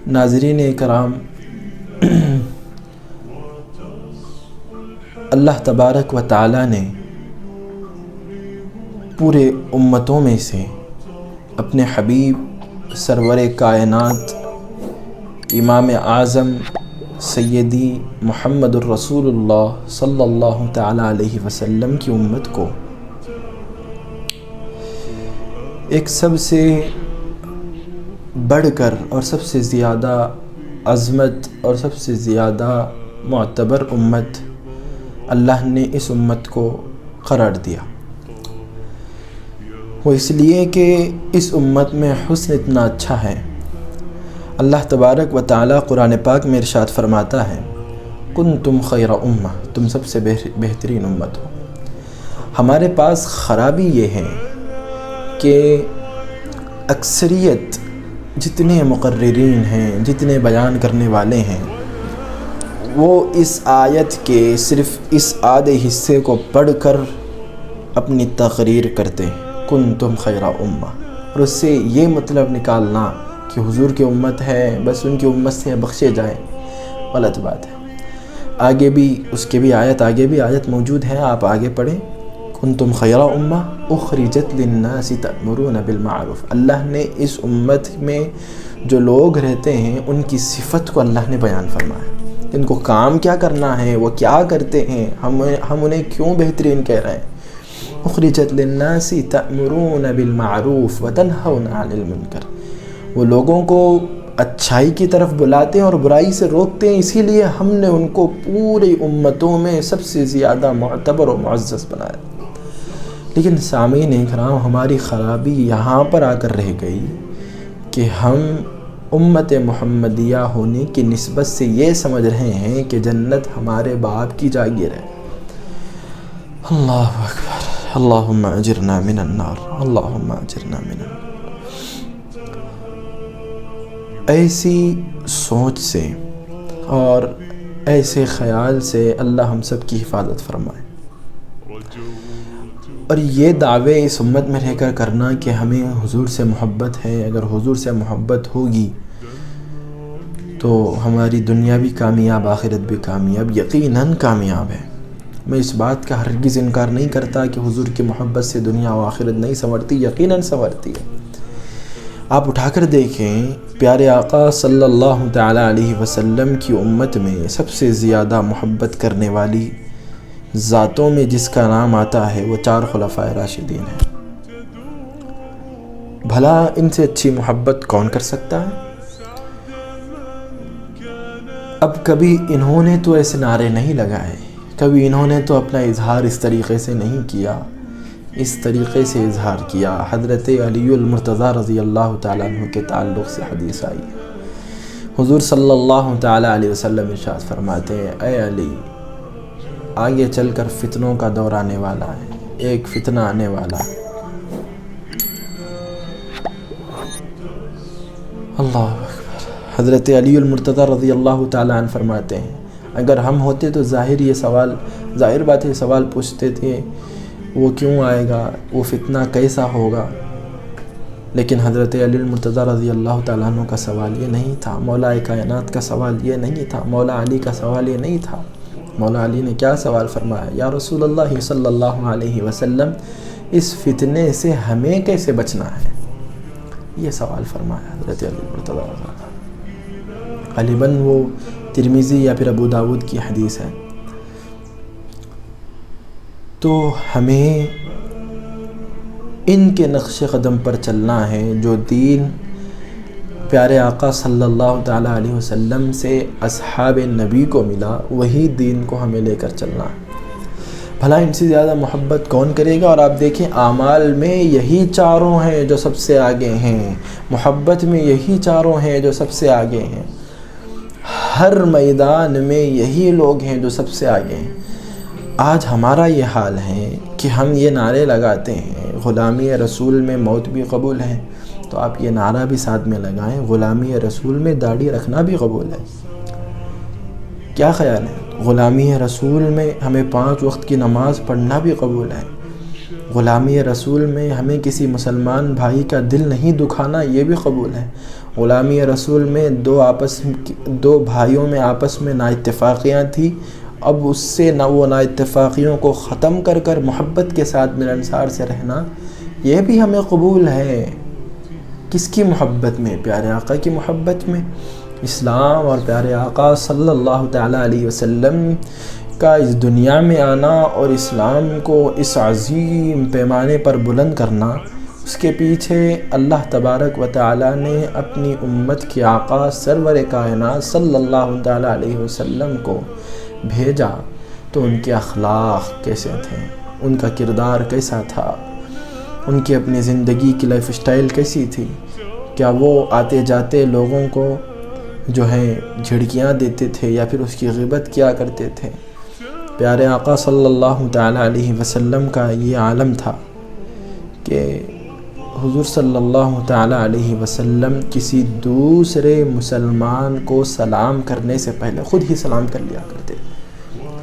ناظرین کرام، اللہ تبارک و تعالی نے پورے امتوں میں سے اپنے حبیب سرور کائنات امام اعظم سیدی محمد الرسول اللہ صلی اللہ تعالی علیہ وسلم کی امت کو ایک سب سے بڑھ کر اور سب سے زیادہ عظمت اور سب سے زیادہ معتبر امت اللہ نے اس امت کو قرار دیا۔ وہ اس لیے کہ اس امت میں حسن اتنا اچھا ہے۔ اللہ تبارک و تعالی قرآن پاک میں ارشاد فرماتا ہے، کنتم خیر امہ، تم سب سے بہترین امت ہو۔ ہمارے پاس خرابی یہ ہے کہ اکثریت جتنے مقررین ہیں، جتنے بیان کرنے والے ہیں، وہ اس آیت کے صرف اس آدھے حصے کو پڑھ کر اپنی تقریر کرتے ہیں، کنتم خیر امہ، اور اس سے یہ مطلب نکالنا کہ حضور کی امت ہے، بس ان کی امت سے بخشے جائیں، غلط بات ہے۔ آگے بھی اس کے بھی آیت موجود ہے، آپ آگے پڑھیں، کنتم خیر امہ اخرجت للناس تأمرون بالمعروف۔ اللہ نے اس امت میں جو لوگ رہتے ہیں ان کی صفت کو اللہ نے بیان فرمایا، ان کو کام کیا کرنا ہے، وہ کیا کرتے ہیں، ہم انہیں کیوں بہترین کہہ رہے ہیں۔ اخرجت للناس تأمرون بالمعروف وتنہون عن المنکر، وہ لوگوں کو اچھائی کی طرف بلاتے ہیں اور برائی سے روکتے ہیں، اسی لیے ہم نے ان کو پوری امتوں میں سب سے زیادہ معتبر و معزز بنایا۔ لیکن سامعین اکرام، ہماری خرابی یہاں پر آ کر رہ گئی کہ ہم امت محمدیہ ہونے کی نسبت سے یہ سمجھ رہے ہیں کہ جنت ہمارے باپ کی جاگیر ہے۔ اللہ اکبر، اللہم اجرنا من النار، اللہم اجرنا من النار۔ ایسی سوچ سے اور ایسے خیال سے اللہ ہم سب کی حفاظت فرمائے۔ اور یہ دعوے اس امت میں رہ کر کرنا کہ ہمیں حضور سے محبت ہے، اگر حضور سے محبت ہوگی تو ہماری دنیا بھی کامیاب، آخرت بھی کامیاب، یقیناً کامیاب ہے۔ میں اس بات کا ہرگز انکار نہیں کرتا کہ حضور کی محبت سے دنیا و آخرت نہیں سنورتی، یقیناً سنورتی ہے۔ آپ اٹھا کر دیکھیں، پیارے آقا صلی اللہ تعالی علیہ وسلم کی امت میں سب سے زیادہ محبت کرنے والی ذاتوں میں جس کا نام آتا ہے وہ 4 خلفائے راشدین ہیں۔ بھلا ان سے اچھی محبت کون کر سکتا ہے؟ اب کبھی انہوں نے تو ایسے نعرے نہیں لگائے، کبھی انہوں نے تو اپنا اظہار اس طریقے سے نہیں کیا، اس طریقے سے اظہار کیا۔ حضرت علی المرتضیٰ رضی اللہ تعالیٰ عنہ کے تعلق سے حدیث آئی ہے، حضور صلی اللہ تعالیٰ علیہ وسلم ارشاد فرماتے ہیں، اے علی، آگے چل کر فتنوں کا دور آنے والا ہے، ایک فتنہ آنے والا ہے۔ اللہ اکبر۔ حضرت علی المرتضیٰ رضی اللہ تعالیٰ عنہ فرماتے ہیں، اگر ہم ہوتے تو ظاہر بات ہے سوال پوچھتے تھے، وہ کیوں آئے گا، وہ فتنہ کیسا ہوگا، لیکن حضرت علی المرتضیٰ رضی اللہ تعالیٰ عنہ کا سوال یہ نہیں تھا، مولا کائنات کا سوال یہ نہیں تھا، مولا علی کا سوال یہ نہیں تھا۔ مولا علی نے کیا سوال فرمایا؟ یا رسول اللہ صلی اللہ علیہ وسلم، اس فتنے سے ہمیں کیسے بچنا ہے، یہ سوال فرمایا حضرت علی المرتضیٰ۔ غالباً وہ ترمذی یا پھر ابو داود کی حدیث ہے۔ تو ہمیں ان کے نقش قدم پر چلنا ہے، جو دین پیارے آقا صلی اللہ تعالیٰ علیہ وسلم سے اصحاب نبی کو ملا، وہی دین کو ہمیں لے کر چلنا ہے۔ بھلا ان سے زیادہ محبت کون کرے گا؟ اور آپ دیکھیں، اعمال میں یہی 4 ہیں جو سب سے آگے ہیں، محبت میں یہی 4 ہیں جو سب سے آگے ہیں، ہر میدان میں یہی لوگ ہیں جو سب سے آگے ہیں۔ آج ہمارا یہ حال ہے کہ ہم یہ نعرے لگاتے ہیں، غلامی رسول میں موت بھی قبول ہے، تو آپ یہ نعرہ بھی ساتھ میں لگائیں، غلامی رسول میں داڑھی رکھنا بھی قبول ہے۔ کیا خیال ہے؟ غلامی رسول میں ہمیں 5 وقت کی نماز پڑھنا بھی قبول ہے، غلامی رسول میں ہمیں کسی مسلمان بھائی کا دل نہیں دکھانا یہ بھی قبول ہے، غلامی رسول میں دو بھائیوں میں آپس میں نااتفاقیاں تھیں، اب اس سے وہ نااتفاقیوں کو ختم کر کر محبت کے ساتھ ملنسار سے رہنا یہ بھی ہمیں قبول ہے۔ کس کی محبت میں؟ پیارے آقا کی محبت میں۔ اسلام اور پیارے آقا صلی اللہ تعالیٰ علیہ وسلم کا اس دنیا میں آنا اور اسلام کو اس عظیم پیمانے پر بلند کرنا، اس کے پیچھے اللہ تبارک و تعالیٰ نے اپنی امت کے آقا سرور کائنات صلی اللہ تعالیٰ علیہ وسلم کو بھیجا، تو ان کے اخلاق کیسے تھے، ان کا کردار کیسا تھا، ان کی اپنی زندگی کی لائف سٹائل کیسی تھی؟ کیا وہ آتے جاتے لوگوں کو جو ہے جھڑکیاں دیتے تھے یا پھر اس کی غیبت کیا کرتے تھے؟ پیارے آقا صلی اللہ تعالیٰ علیہ وسلم کا یہ عالم تھا کہ حضور صلی اللہ تعالیٰ علیہ وسلم کسی دوسرے مسلمان کو سلام کرنے سے پہلے خود ہی سلام کر لیا کرتے تھے۔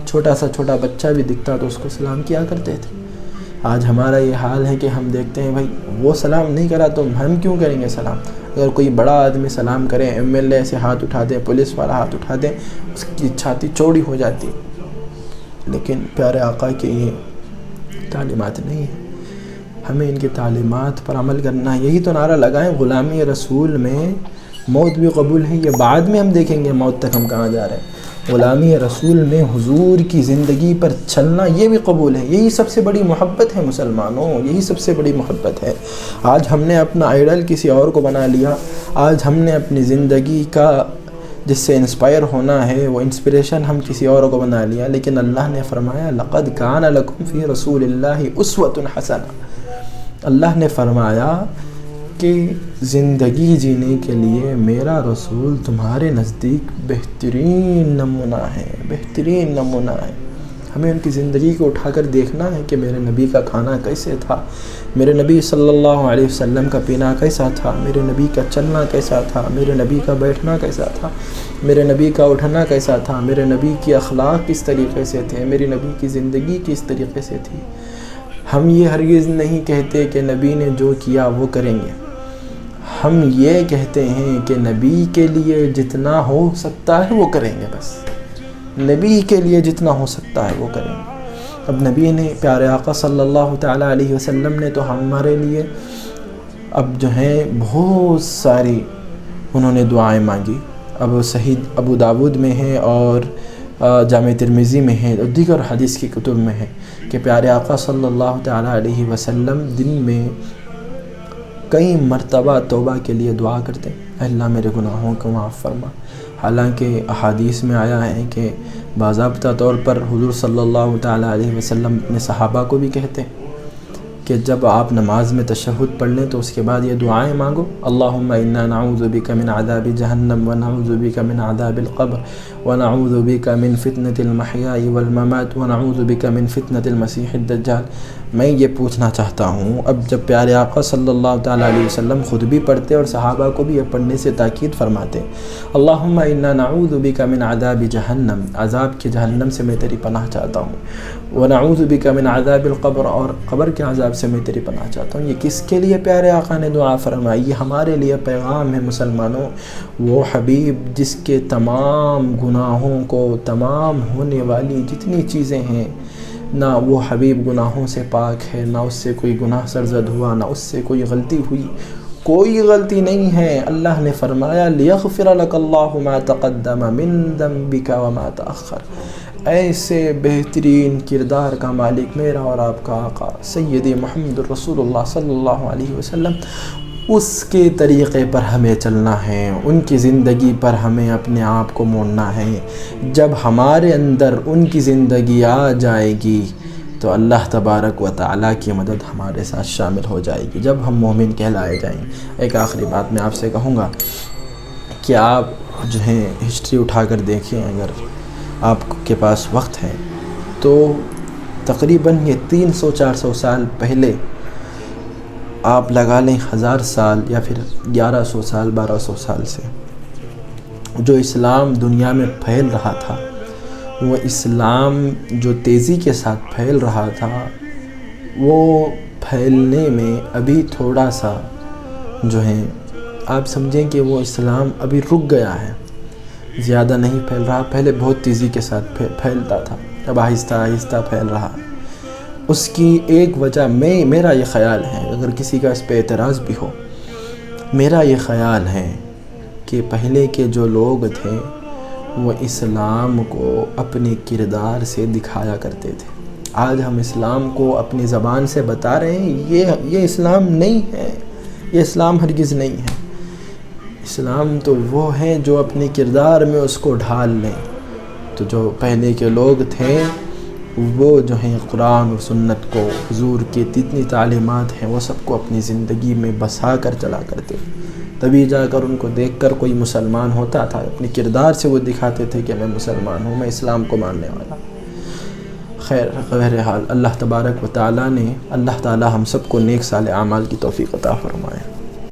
چھوٹا بچہ بھی دکھتا تو اس کو سلام کیا کرتے تھے۔ آج ہمارا یہ حال ہے کہ ہم دیکھتے ہیں بھائی وہ سلام نہیں کرا تو ہم کیوں کریں گے سلام؟ اگر کوئی بڑا آدمی سلام کرے، MLA سے ہاتھ اٹھا دے، پولیس والا ہاتھ اٹھا دے، اس کی چھاتی چوڑی ہو جاتی۔ لیکن پیارے آقا کی یہ تعلیمات نہیں ہیں، ہمیں ان کی تعلیمات پر عمل کرنا ہے۔ یہی تو نعرہ لگائیں، غلامی رسول میں موت بھی قبول ہے، یہ بعد میں ہم دیکھیں گے موت تک ہم کہاں جا رہے ہیں۔ غلامی رسول میں حضور کی زندگی پر چلنا یہ بھی قبول ہے۔ یہی سب سے بڑی محبت ہے مسلمانوں، یہی سب سے بڑی محبت ہے۔ آج ہم نے اپنا آئیڈل کسی اور کو بنا لیا، آج ہم نے اپنی زندگی کا جس سے انسپائر ہونا ہے وہ انسپریشن ہم کسی اور کو بنا لیا، لیکن اللہ نے فرمایا لَقَدْ كَانَ لَكُمْ فِي رَسُولِ اللَّهِ أُسْوَةٌ حَسَنَةٌ۔ اللہ نے فرمایا کہ زندگی جینے کے لیے میرا رسول تمہارے نزدیک بہترین نمونہ ہے، بہترین نمونہ ہے۔ ہمیں ان کی زندگی کو اٹھا کر دیکھنا ہے کہ میرے نبی کا کھانا کیسے تھا، میرے نبی صلی اللہ علیہ وسلم کا پینا کیسا تھا، میرے نبی کا چلنا کیسا تھا، میرے نبی کا بیٹھنا کیسا تھا، میرے نبی کا اٹھنا کیسا تھا، میرے نبی کی اخلاق کس طریقے سے تھے، میری نبی کی زندگی کس طریقے سے تھی۔ ہم یہ ہرگز نہیں کہتے کہ نبی نے جو کیا وہ کریں گے، ہم یہ کہتے ہیں کہ نبی کے لیے جتنا ہو سکتا ہے وہ کریں گے، بس نبی کے لیے جتنا ہو سکتا ہے وہ کریں گے۔ اب نبی نے، پیارے آقا صلی اللہ تعالیٰ علیہ وسلم نے تو ہمارے لیے اب جو ہیں بہت ساری انہوں نے دعائیں مانگی۔ اب صحیح ابو داود میں ہے اور جامع ترمذی میں ہے اور دیگر حدیث کی کتب میں ہے کہ پیارے آقا صلی اللہ تعالیٰ علیہ وسلم دن میں کئی مرتبہ توبہ کے لیے دعا کرتے ہیں، اے اللہ میرے گناہوں کو معاف فرما۔ حالانکہ احادیث میں آیا ہے کہ باضابطہ طور پر حضور صلی اللہ تعالیٰ علیہ وسلم اپنے صحابہ کو بھی کہتے ہیں کہ جب آپ نماز میں تشہد پڑھ لیں تو اس کے بعد یہ دعائیں مانگو، اللہم انا نعوذ بک من عذاب جہنم ونعوذ بک من عذاب القبر ونعوذ بک من فتنة المحیاء والممات ونعوذ بک من فتنة المسیح الدجال۔ میں یہ پوچھنا چاہتا ہوں، اب جب پیارے آقا صلی اللہ تعالیٰ علیہ وسلم خود بھی پڑھتے اور صحابہ کو بھی یہ پڑھنے سے تاکید فرماتے، اللہم انا نعوذ بک من عذاب جہنم، عذاب کے جہنم سے میں تیری پناہ چاہتا ہوں، ونعوذ بک من عذاب القبر، اور قبر کے عذاب سے میں تیری پناہ چاہتا ہوں۔ یہ کس کے لیے پیارے آقا نے دعا فرمائی؟ یہ ہمارے لیے پیغام ہے مسلمانوں، وہ حبیب جس کے تمام گناہوں کو، تمام ہونے والی جتنی چیزیں ہیں، نہ وہ حبیب گناہوں سے پاک ہے، نہ اس سے کوئی گناہ سرزد ہوا، نہ اس سے کوئی غلطی ہوئی، کوئی غلطی نہیں ہے۔ اللہ نے فرمایا لِيَغْفِرَ لَكَ اللَّهُ مَا تَقَدَّمَ مِن ذَنبِكَ وَمَا تَأَخَّرَ۔ ایسے بہترین کردار کا مالک میرا اور آپ کا آقا سیدی محمد رسول اللہ صلی اللہ علیہ وسلم، اس کے طریقے پر ہمیں چلنا ہے، ان کی زندگی پر ہمیں اپنے آپ کو موڑنا ہے۔ جب ہمارے اندر ان کی زندگی آ جائے گی تو اللہ تبارک و تعالیٰ کی مدد ہمارے ساتھ شامل ہو جائے گی، جب ہم مومن کہلائے جائیں گے۔ ایک آخری بات میں آپ سے کہوں گا کہ آپ جو ہیں ہسٹری اٹھا کر دیکھیں، اگر آپ کے پاس وقت ہے تو تقریباً یہ 300-400 سال پہلے آپ لگا لیں 1000 سال یا پھر 1100 سال 1200 سال سے جو اسلام دنیا میں پھیل رہا تھا، وہ اسلام جو تیزی کے ساتھ پھیل رہا تھا، وہ پھیلنے میں ابھی تھوڑا سا جو ہے آپ سمجھیں کہ وہ اسلام ابھی رک گیا ہے، زیادہ نہیں پھیل رہا۔ پہلے بہت تیزی کے ساتھ پھیلتا تھا، اب آہستہ آہستہ پھیل رہا۔ اس کی ایک وجہ میرا یہ خیال ہے، اگر کسی کا اس پہ اعتراض بھی ہو، میرا یہ خیال ہے کہ پہلے کے جو لوگ تھے وہ اسلام کو اپنے کردار سے دکھایا کرتے تھے۔ آج ہم اسلام کو اپنی زبان سے بتا رہے ہیں، یہ اسلام نہیں ہے، یہ اسلام ہرگز نہیں ہے۔ اسلام تو وہ ہے جو اپنے کردار میں اس کو ڈھال لیں۔ تو جو پہلے کے لوگ تھے وہ جو ہیں قرآن اور سنت کو، حضور کی جتنی تعلیمات ہیں وہ سب کو اپنی زندگی میں بسا کر چلا کرتے، تبھی جا کر ان کو دیکھ کر کوئی مسلمان ہوتا تھا۔ اپنے کردار سے وہ دکھاتے تھے کہ میں مسلمان ہوں، میں اسلام کو ماننے والا۔ خیر بہرحال اللہ تبارک و تعالیٰ ہم سب کو نیک صالح اعمال کی توفیق عطا فرمائے۔